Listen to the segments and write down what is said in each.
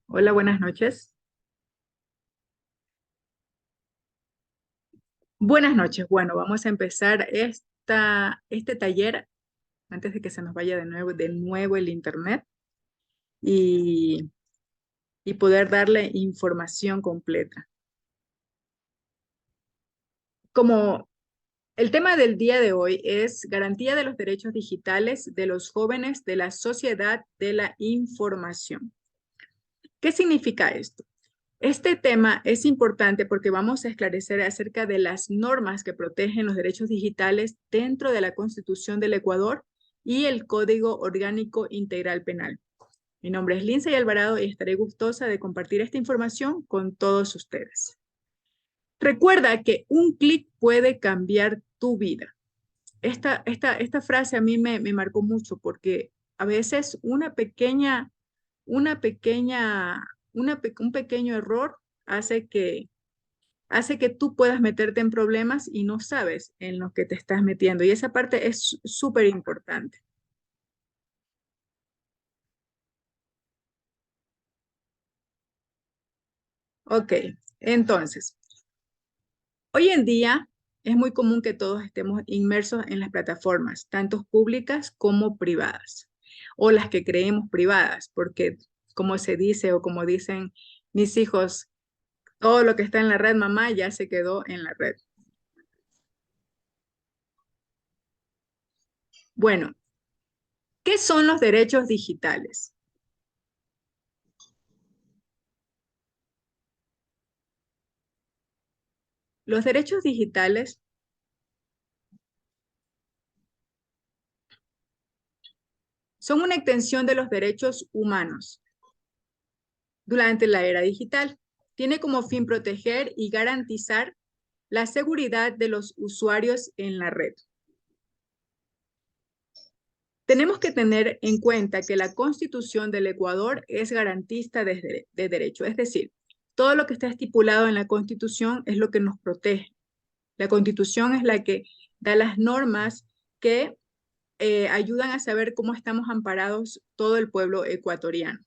Hola, buenas noches. Buenas noches. Bueno, vamos a empezar este taller antes de que se nos vaya de nuevo el internet y, y poder darle información completa. Como el tema del día de hoy es garantía de los derechos digitales de los jóvenes de la sociedad de la información. ¿Qué significa esto? Este tema es importante porque vamos a esclarecer acerca de las normas que protegen los derechos digitales dentro de la Constitución del Ecuador y el Código Orgánico Integral Penal. Mi nombre es Lindsay Alvarado y estaré gustosa de compartir esta información con todos ustedes. Recuerda que un clic puede cambiar tu vida. Esta frase a mí me marcó mucho porque a veces una pequeña, un pequeño error hace que tú puedas meterte en problemas y no sabes en lo que te estás metiendo. Y esa parte es súper importante. Ok, entonces, hoy en día es muy común que todos estemos inmersos en las plataformas, tanto públicas como privadas, o las que creemos privadas, porque como se dice o como dicen mis hijos, todo lo que está en la red, mamá, ya se quedó en la red. Bueno, ¿qué son los derechos digitales? Los derechos digitales son una extensión de los derechos humanos durante la era digital. Tiene como fin proteger y garantizar la seguridad de los usuarios en la red. Tenemos que tener en cuenta que la Constitución del Ecuador es garantista de derecho, es decir, todo lo que está estipulado en la Constitución es lo que nos protege. La Constitución es la que da las normas que ayudan a saber cómo estamos amparados todo el pueblo ecuatoriano.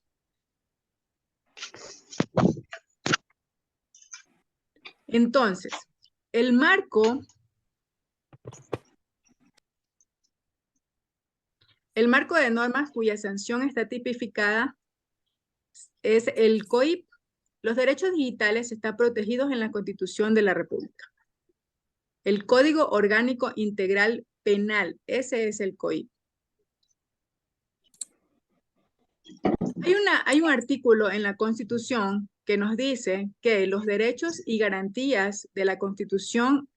Entonces, el marco, el marco de normas cuya sanción está tipificada es el COIP. Los derechos digitales están protegidos en la Constitución de la República. El Código Orgánico Integral Penal, ese es el COIP. Hay un artículo en la Constitución que nos dice que los derechos y garantías de la Constitución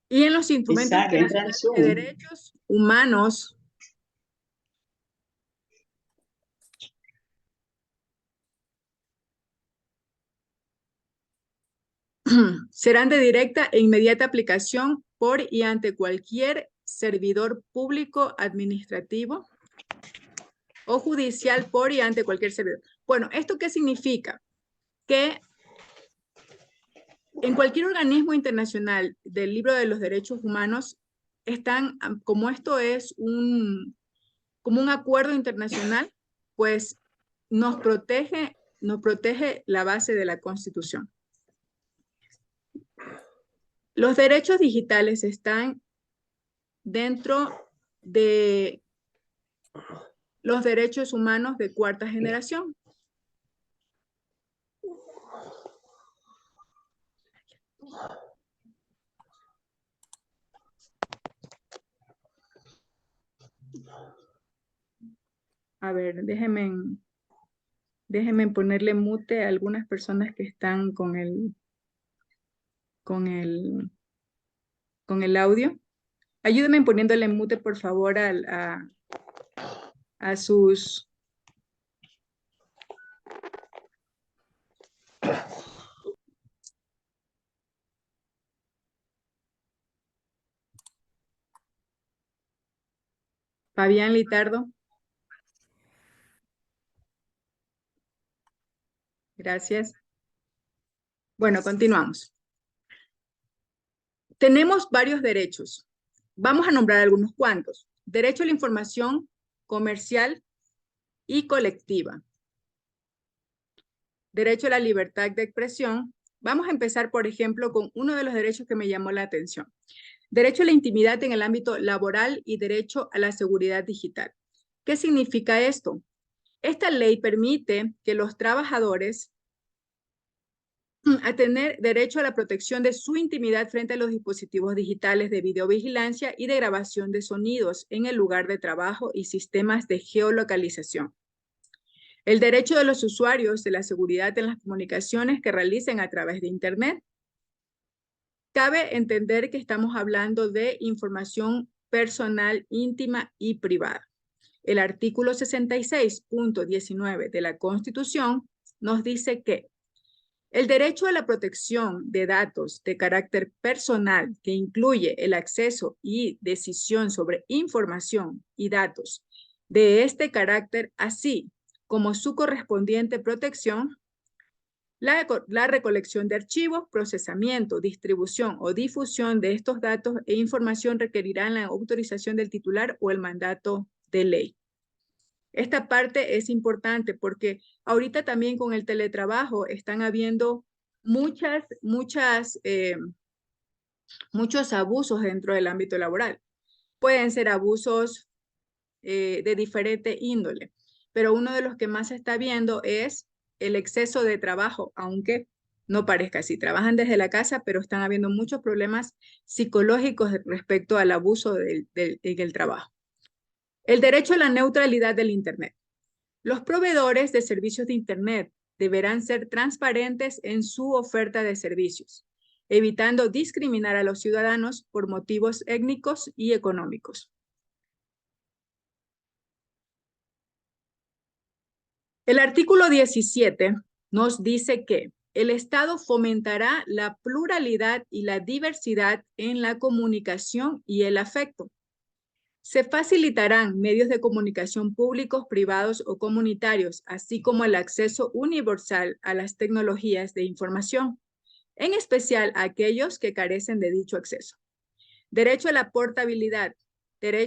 y en los instrumentos Isaac, entra en internacionales de Zoom. derechos humanos serán de directa e inmediata aplicación por y ante cualquier servidor público, administrativo o judicial por y ante cualquier servidor. Bueno, ¿esto qué significa? Que en cualquier organismo internacional del libro de los derechos humanos están, como esto es como un acuerdo internacional, pues nos protege la base de la Constitución. Los derechos digitales están dentro de los derechos humanos de cuarta generación. A ver, déjenme ponerle mute a algunas personas que están con el, con el audio. Ayúdenme poniéndole mute, por favor, a sus... Fabián Litardo. Gracias. Bueno, continuamos. Tenemos varios derechos. Vamos a nombrar algunos cuantos. Derecho a la información comercial, y colectiva. Derecho a la libertad de expresión. Vamos a empezar, por ejemplo, con uno de los derechos que me llamó la atención. Derecho a la intimidad en el ámbito laboral y derecho a la seguridad digital. ¿Qué significa esto? Esta ley permite que los trabajadores a tener derecho a la protección de su intimidad frente a los dispositivos digitales de videovigilancia y de grabación de sonidos en el lugar de trabajo y sistemas de geolocalización. El derecho de los usuarios de la seguridad en las comunicaciones que realicen a través de Internet. Cabe entender que estamos hablando de información personal, íntima y privada. El artículo 66.19 de la Constitución nos dice que el derecho a la protección de datos de carácter personal que incluye el acceso y decisión sobre información y datos de este carácter, así como su correspondiente protección, la recolección de archivos, procesamiento, distribución o difusión de estos datos e información requerirán la autorización del titular o el mandato de ley. Esta parte es importante porque ahorita también con el teletrabajo están habiendo muchos abusos dentro del ámbito laboral. Pueden ser abusos de diferente índole, pero uno de los que más se está viendo es el exceso de trabajo, aunque no parezca así. Trabajan desde la casa, pero están habiendo muchos problemas psicológicos respecto al abuso en el trabajo. El derecho a la neutralidad del Internet. Los proveedores de servicios de Internet deberán ser transparentes en su oferta de servicios, evitando discriminar a los ciudadanos por motivos étnicos y económicos. El artículo 17 nos dice que el Estado fomentará la pluralidad y la diversidad en la comunicación y el afecto. Se facilitarán medios de comunicación públicos, privados o comunitarios, así como el acceso universal a las tecnologías de información, en especial a aquellos que carecen de dicho acceso. Derecho a la portabilidad.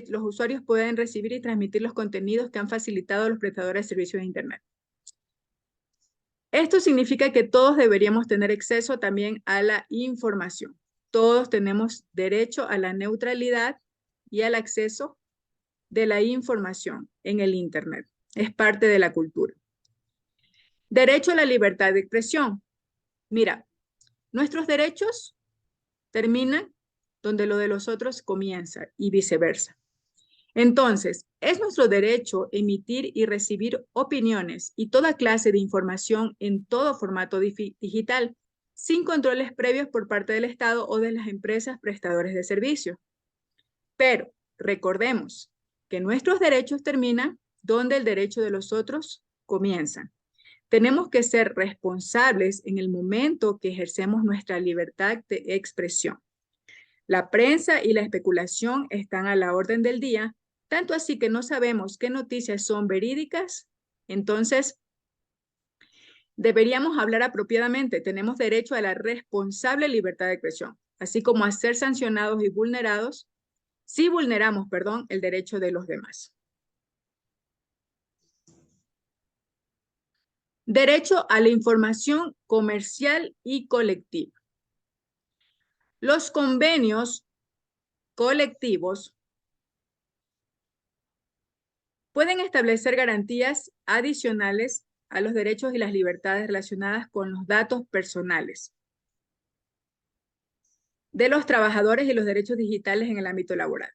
Los usuarios pueden recibir y transmitir los contenidos que han facilitado los prestadores de servicios de Internet. Esto significa que todos deberíamos tener acceso también a la información. Todos tenemos derecho a la neutralidad y al acceso de la información en el Internet. Es parte de la cultura. Derecho a la libertad de expresión. Mira, nuestros derechos terminan donde lo de los otros comienza y viceversa. Entonces, es nuestro derecho emitir y recibir opiniones y toda clase de información en todo formato digital, sin controles previos por parte del Estado o de las empresas prestadores de servicios. Pero recordemos que nuestros derechos terminan donde el derecho de los otros comienza. Tenemos que ser responsables en el momento que ejercemos nuestra libertad de expresión. La prensa y la especulación están a la orden del día, tanto así que no sabemos qué noticias son verídicas. Entonces, deberíamos hablar apropiadamente. Tenemos derecho a la responsable libertad de expresión, así como a ser sancionados y vulnerados si vulneramos, el derecho de los demás. Derecho a la información comercial y colectiva. Los convenios colectivos pueden establecer garantías adicionales a los derechos y las libertades relacionadas con los datos personales de los trabajadores y los derechos digitales en el ámbito laboral.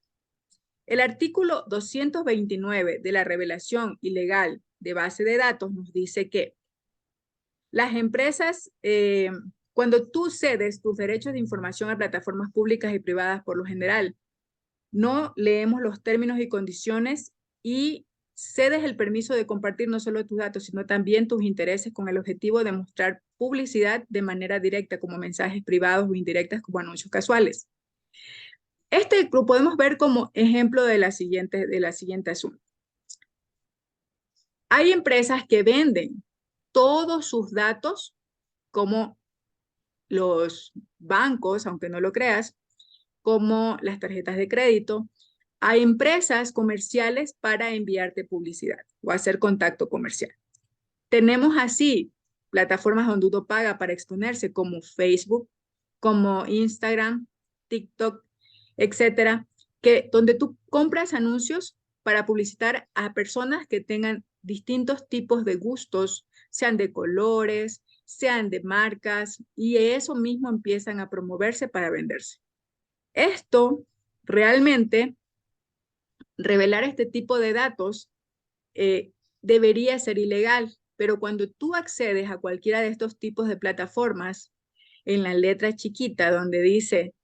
El artículo 229 de la revelación ilegal de base de datos nos dice que las empresas, cuando tú cedes tus derechos de información a plataformas públicas y privadas por lo general, no leemos los términos y condiciones y cedes el permiso de compartir no solo tus datos, sino también tus intereses con el objetivo de mostrar publicidad de manera directa, como mensajes privados o indirectas, como anuncios casuales. Este lo podemos ver como ejemplo de la siguiente asunto. Hay empresas que venden todos sus datos, como los bancos, aunque no lo creas, como las tarjetas de crédito. a empresas comerciales para enviarte publicidad o hacer contacto comercial. Tenemos así plataformas donde uno paga para exponerse como Facebook, como Instagram, TikTok, etcétera, donde tú compras anuncios para publicitar a personas que tengan distintos tipos de gustos, sean de colores, sean de marcas, y eso mismo empiezan a promoverse para venderse. Esto realmente, revelar este tipo de datos debería ser ilegal, pero cuando tú accedes a cualquiera de estos tipos de plataformas, en la letra chiquita donde dice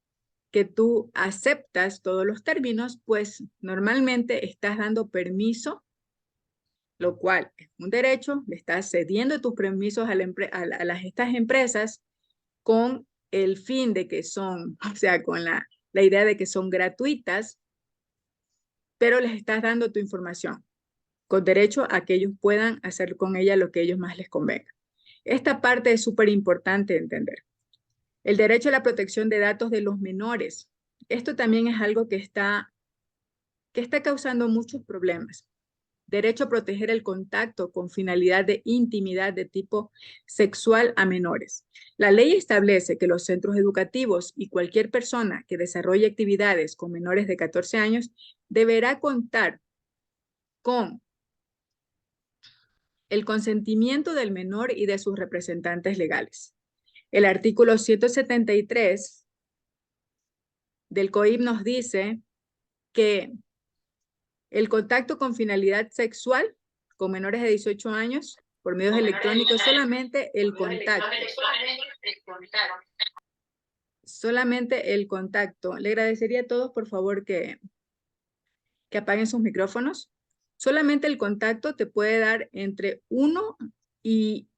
que tú aceptas todos los términos, pues normalmente estás dando permiso, lo cual es un derecho, le estás cediendo tus permisos a estas empresas con el fin de que son, o sea, con la idea de que son gratuitas, pero les estás dando tu información, con derecho a que ellos puedan hacer con ella lo que ellos más les convenga. Esta parte es súper importante entender. El derecho a la protección de datos de los menores. Esto también es algo que está causando muchos problemas. Derecho a proteger el contacto con finalidad de intimidad de tipo sexual a menores. La ley establece que los centros educativos y cualquier persona que desarrolle actividades con menores de 14 años deberá contar con el consentimiento del menor y de sus representantes legales. El artículo 173 del COIP nos dice que el contacto con finalidad sexual con menores de 18 años por medios electrónicos, solamente el contacto. Solamente el contacto. Le agradecería a todos, por favor, que apaguen sus micrófonos. Solamente el contacto te puede dar entre 1 y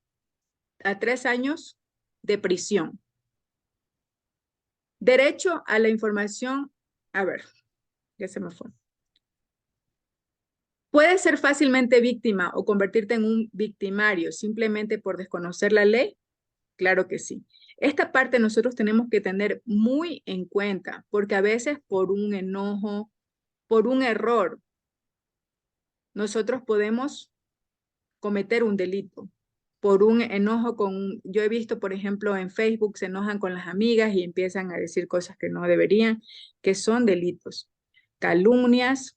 a 3 años de prisión. Derecho a la información. A ver, ya se me fue. ¿Puedes ser fácilmente víctima o convertirte en un victimario simplemente por desconocer la ley? Claro que sí. Esta parte nosotros tenemos que tener muy en cuenta, porque a veces por un enojo, por un error, nosotros podemos cometer un delito. Por un enojo yo he visto, por ejemplo, en Facebook se enojan con las amigas y empiezan a decir cosas que no deberían, que son delitos. Calumnias.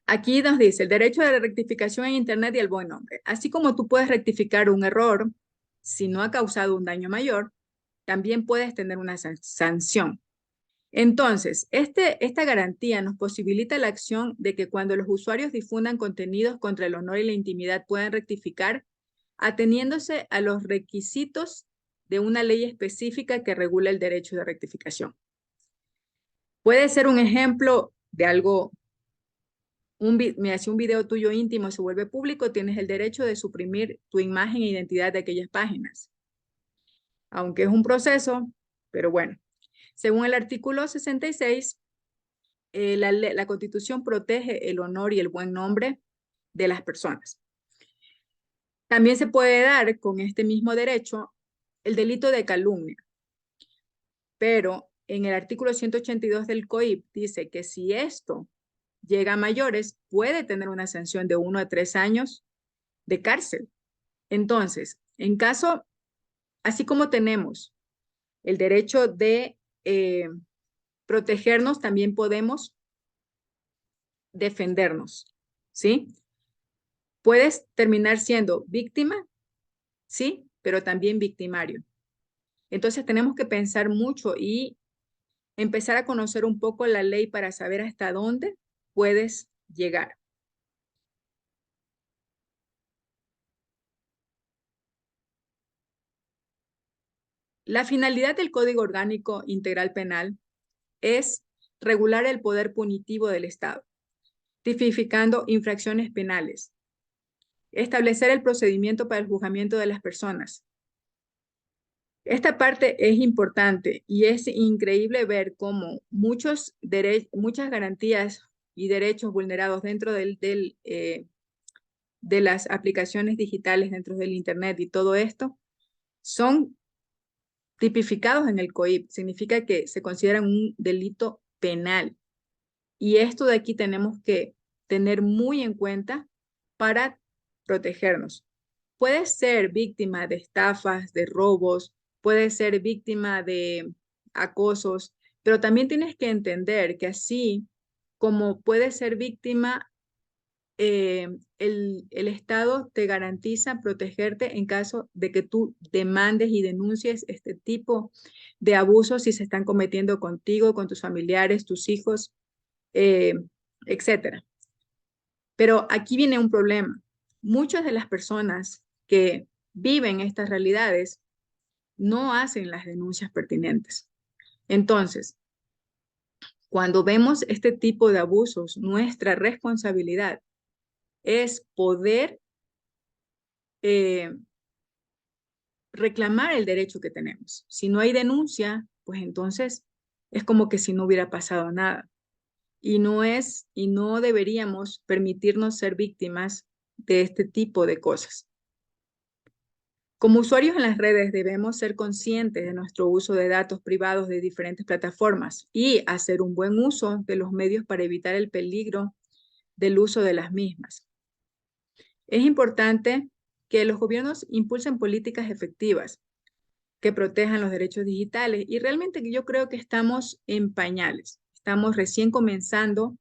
Aquí nos dice el derecho a la rectificación en Internet y el buen nombre. Así como tú puedes rectificar un error si no ha causado un daño mayor, también puedes tener una sanción. Entonces, esta garantía nos posibilita la acción de que cuando los usuarios difundan contenidos contra el honor y la intimidad puedan rectificar, ateniéndose a los requisitos de una ley específica que regula el derecho de rectificación. Puede ser un ejemplo de algo. Me hace un video tuyo íntimo, se vuelve público, tienes el derecho de suprimir tu imagen e identidad de aquellas páginas. Aunque es un proceso, pero bueno. Según el artículo 66, la Constitución protege el honor y el buen nombre de las personas. También se puede dar con este mismo derecho el delito de calumnia, pero en el artículo 182 del COIP dice que si esto llega a mayores, puede tener una sanción de 1 a 3 años de cárcel. Entonces, en caso, así como tenemos el derecho de protegernos, también podemos defendernos, ¿sí? Puedes terminar siendo víctima, ¿sí? Pero también victimario. Entonces tenemos que pensar mucho y empezar a conocer un poco la ley para saber hasta dónde puedes llegar. La finalidad del Código Orgánico Integral Penal es regular el poder punitivo del Estado, tipificando infracciones penales, establecer el procedimiento para el juzgamiento de las personas. Esta parte es importante y es increíble ver cómo muchas garantías y derechos vulnerados dentro de las aplicaciones digitales, dentro del Internet y todo esto, son tipificados en el COIP. Significa que se consideran un delito penal. Y esto de aquí tenemos que tener muy en cuenta para protegernos. Puedes ser víctima de estafas, de robos, puedes ser víctima de acosos, pero también tienes que entender que así como puedes ser víctima, el Estado te garantiza protegerte en caso de que tú demandes y denuncies este tipo de abusos si se están cometiendo contigo, con tus familiares, tus hijos, eh, etcétera. Pero aquí viene un problema. Muchas de las personas que viven estas realidades no hacen las denuncias pertinentes. Entonces, cuando vemos este tipo de abusos, nuestra responsabilidad es poder eh, reclamar el derecho que tenemos. Si no hay denuncia, pues entonces es como que si no hubiera pasado nada. Y no deberíamos permitirnos ser víctimas de este tipo de cosas. Como usuarios en las redes debemos ser conscientes de nuestro uso de datos privados de diferentes plataformas y hacer un buen uso de los medios para evitar el peligro del uso de las mismas. Es importante que los gobiernos impulsen políticas efectivas que protejan los derechos digitales y realmente yo creo que estamos en pañales. Estamos recién comenzando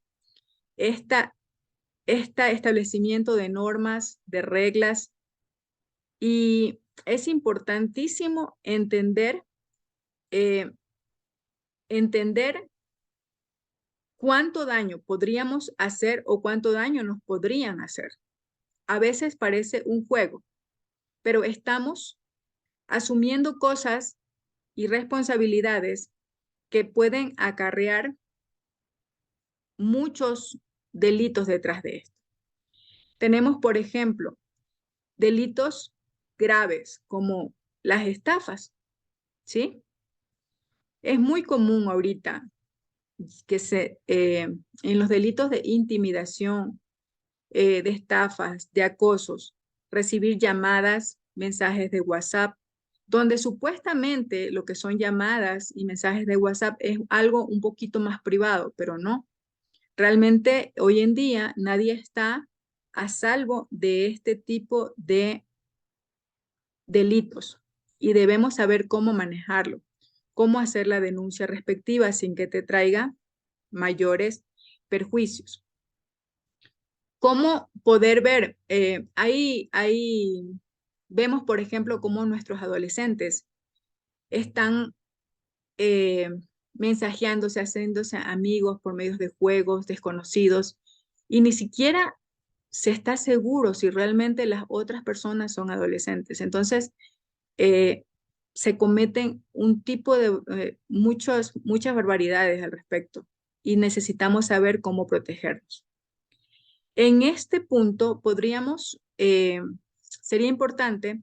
este establecimiento de normas, de reglas y es importantísimo eh, entender cuánto daño podríamos hacer o cuánto daño nos podrían hacer. A veces parece un juego, pero estamos asumiendo cosas y responsabilidades que pueden acarrear muchos delitos detrás de esto. Tenemos, por ejemplo, delitos graves como las estafas, ¿sí? Es muy común ahorita que en los delitos de intimidación, de estafas, de acosos, recibir llamadas, mensajes de WhatsApp, donde supuestamente lo que son llamadas y mensajes de WhatsApp es algo un poquito más privado, pero no. Realmente hoy en día nadie está a salvo de este tipo de delitos y debemos saber cómo manejarlo, cómo hacer la denuncia respectiva sin que te traiga mayores perjuicios. ¿Cómo poder ver? Vemos, por ejemplo, cómo nuestros adolescentes están eh, mensajeándose, haciéndose amigos por medios de juegos desconocidos y ni siquiera se está seguro si realmente las otras personas son adolescentes. Entonces, eh, se cometen un tipo de muchas barbaridades al respecto y necesitamos saber cómo protegernos. En este punto sería importante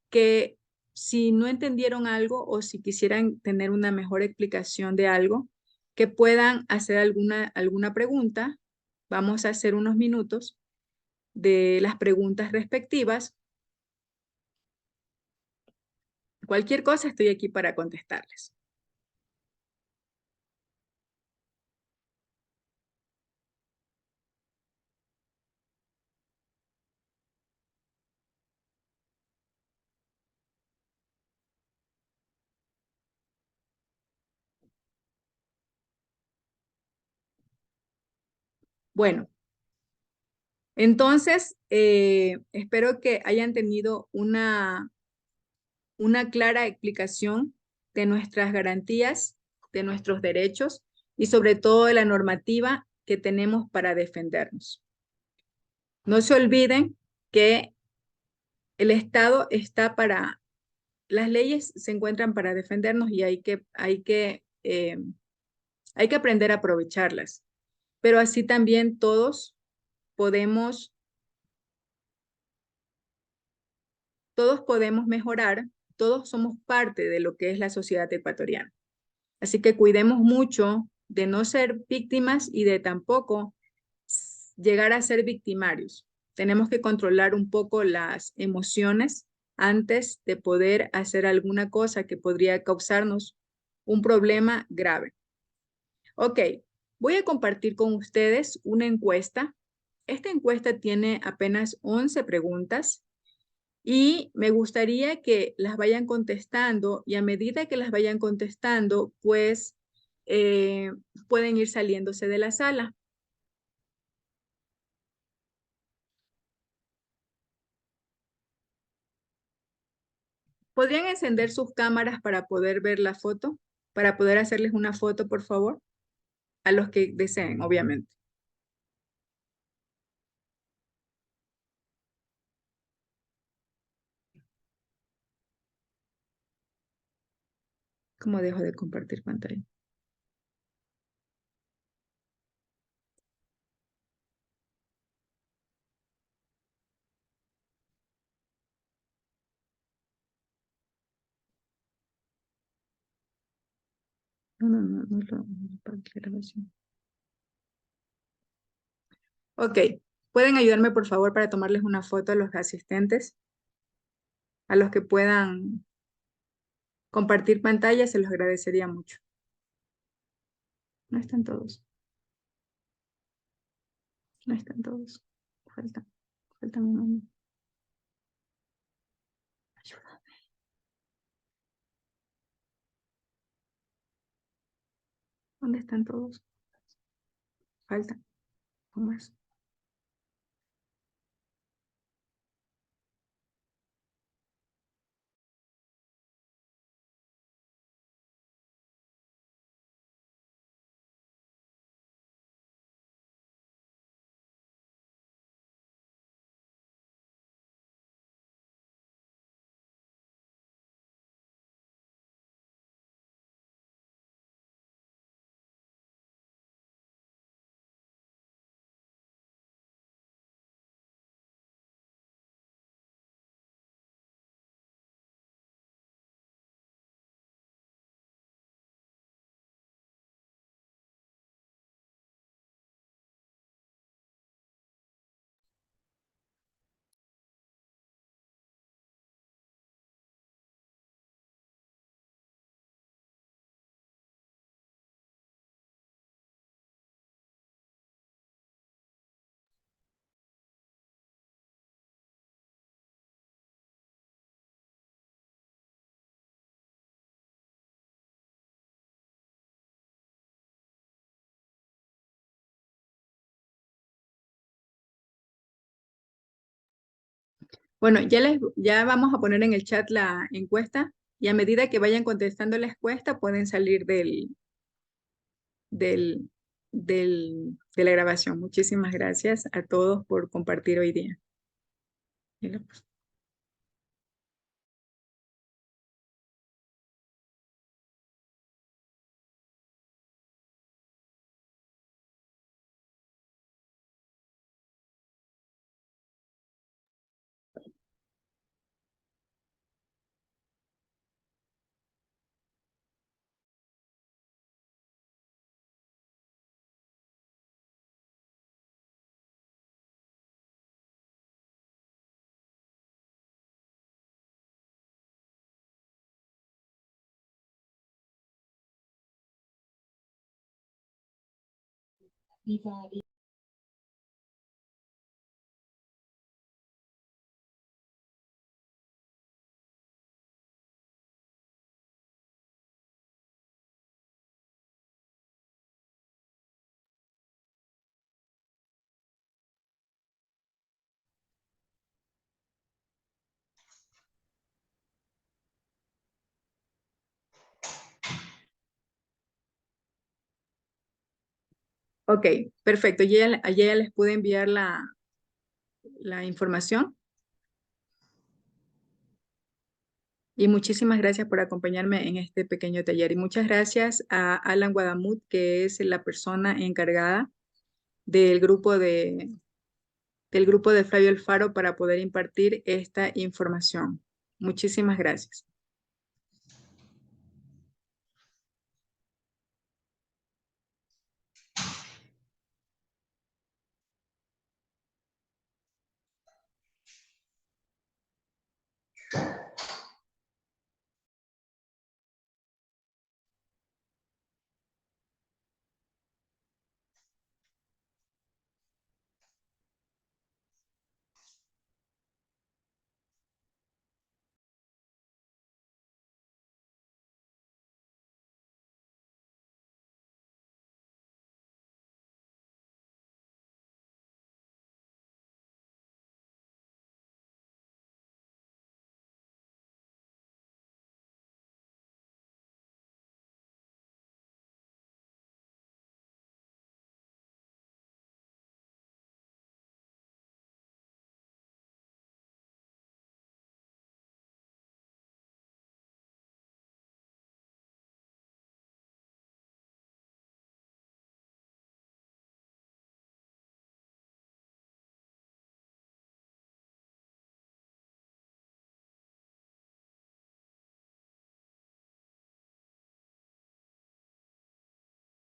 que si no entendieron algo o si quisieran tener una mejor explicación de algo, que puedan hacer alguna pregunta. Vamos a hacer unos minutos de las preguntas respectivas. Cualquier cosa estoy aquí para contestarles. Bueno, entonces espero que hayan tenido una clara explicación de nuestras garantías, de nuestros derechos y sobre todo de la normativa que tenemos para defendernos. No se olviden que el Estado está las leyes se encuentran para defendernos y hay que aprender a aprovecharlas. Pero así también podemos, todos podemos mejorar, todos somos parte de lo que es la sociedad ecuatoriana. Así que cuidemos mucho de no ser víctimas y de tampoco llegar a ser victimarios. Tenemos que controlar un poco las emociones antes de poder hacer alguna cosa que podría causarnos un problema grave. Ok, Voy a compartir con ustedes una encuesta. Esta encuesta tiene apenas 11 preguntas y me gustaría que las vayan contestando y a medida que las vayan contestando, pues pueden ir saliéndose de la sala. ¿Podrían encender sus cámaras para poder ver la foto? Para poder hacerles una foto, por favor, a los que deseen, obviamente. ¿Cómo dejo de compartir pantalla? No, para la grabación. Ok, ¿pueden ayudarme por favor para tomarles una foto a los asistentes? A los que puedan compartir pantalla, se los agradecería mucho. No están todos. No están todos. Falta mi nombre. Ayuda. ¿Dónde están todos? Faltan. ¿No más? Bueno, ya vamos a poner en el chat la encuesta y a medida que vayan contestando la encuesta pueden salir del, de la grabación. Muchísimas gracias a todos por compartir hoy día. Ok, perfecto. Ya les pude enviar la información y muchísimas gracias por acompañarme en este pequeño taller. Y muchas gracias a Alan Guadamut, que es la persona encargada del grupo de Flavio Alfaro para poder impartir esta información. Muchísimas gracias.